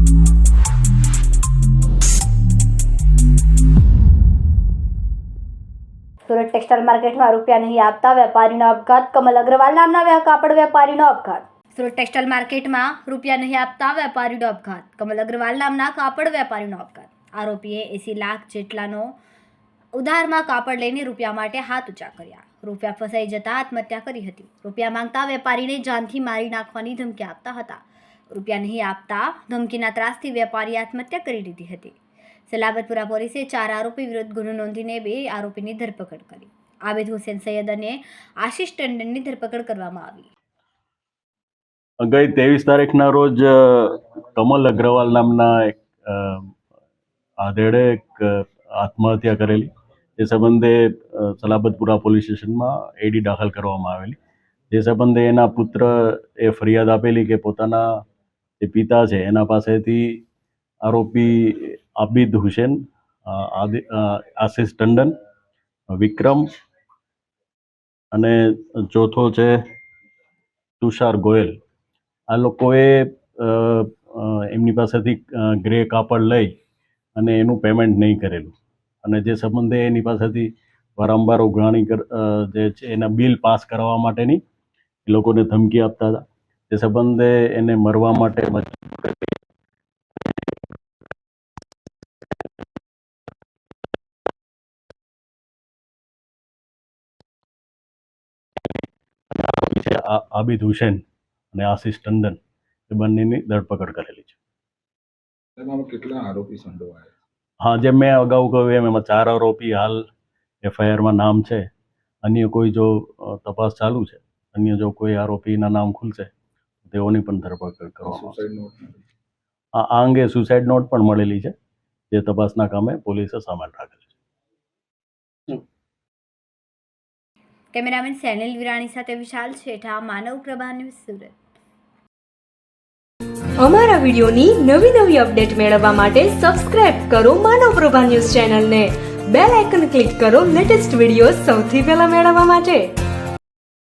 Surat textile માર્કેટમાં રૂપિયા નહીં આપતા વેપારીનો આપઘાત. કમલ અગ્રવાલ નામના કાપડ વેપારીનો આપઘાત. સુરત ટેક્સટાઇલ માર્કેટમાં રૂપિયા નહીં આપતા વેપારીનો આપઘાત. કમલ અગ્રવાલ નામના કાપડ વેપારીનો આપઘાત. આરોપીએ 80 લાખ જેટલાનો ઉધારમાં કાપડ લઈને રૂપિયા માટે હાથ ઊંચા કર્યા. રૂપિયા ફસાઈ જતા આત્મહત્યા કરી હતી. રૂપિયા માંગતા વેપારીને જાનથી મારી નાખવાની ધમકી આપતા હતા. રૂપિયા નહીં આપતા ધમકીના ત્રાસથી વેપારી આત્મહત્યા કરી લીધી હતી. સલાબતપુરા પોલીસે 4 આરોપી વિરુદ્ધ ગુનો નોંધીને 2 આરોપીની ધરપકડ કરી. આબિદ હુસેન સૈયદ અને આશિષ ટંડનની ધરપકડ કરવામાં આવી. ગઈ 23 તારીખના રોજ કમલ અગ્રવાલ નામના એક આધેડે એક આત્મહત્યા કરેલી. એ સંબંધે સલાબતપુરા પોલીસ સ્ટેશનમાં એડી દાખલ કરવામાં આવેલી. જે સંબંધે એના પુત્ર એ ફરિયાદ આપેલી કે પોતાના જે પિતા છે એના પાસેથી આરોપી આબિદ હુસેન, આશિષ ટંડન, વિક્રમ અને ચોથો છે તુષાર ગોયલ, આ લોકોએ એમની પાસેથી ગ્રે કાપડ લઈ અને એનું પેમેન્ટ નહીં કરેલું અને જે સંબંધે એની પાસેથી વારંવાર ઉઘરાણી જે છે એના બિલ પાસ કરવા માટેની એ લોકોને ધમકી આપતા હતા. તે સંબંધે એને મરવા માટે આબિદ હુસેન અને આશિષ ટંડન એ બંનેની ધરપકડ કરેલી છે. કેટલા આરોપી સંડોવાયા? હા, જેમ મેં અગાઉ કહ્યું એમાં 4 આરોપી હાલ FIRમાં નામ છે. અન્ય કોઈ જો તપાસ ચાલુ છે, અન્ય જો કોઈ આરોપીના નામ ખુલશે તેઓની પણ ધરપકડ કરવામાં. આ અંગે સુસાઇડ નોટ પણ મળેલી છે, જે તપાસના કામે પોલીસે સામેલ રાખેલી છે. કેમેરામેન સેનિલ વિરાણી સાથે વિશાલ છેઠા, માનવ પ્રભા ન્યૂઝ, સુરત. અમારા વિડિયોની નવી અપડેટ મેળવવા માટે સબસ્ક્રાઇબ કરો માનવ પ્રભા ન્યૂઝ ચેનલને. બેલ આઇકન ક્લિક કરો લેટેસ્ટ વિડિયો સૌથી પહેલા મેળવવા માટે.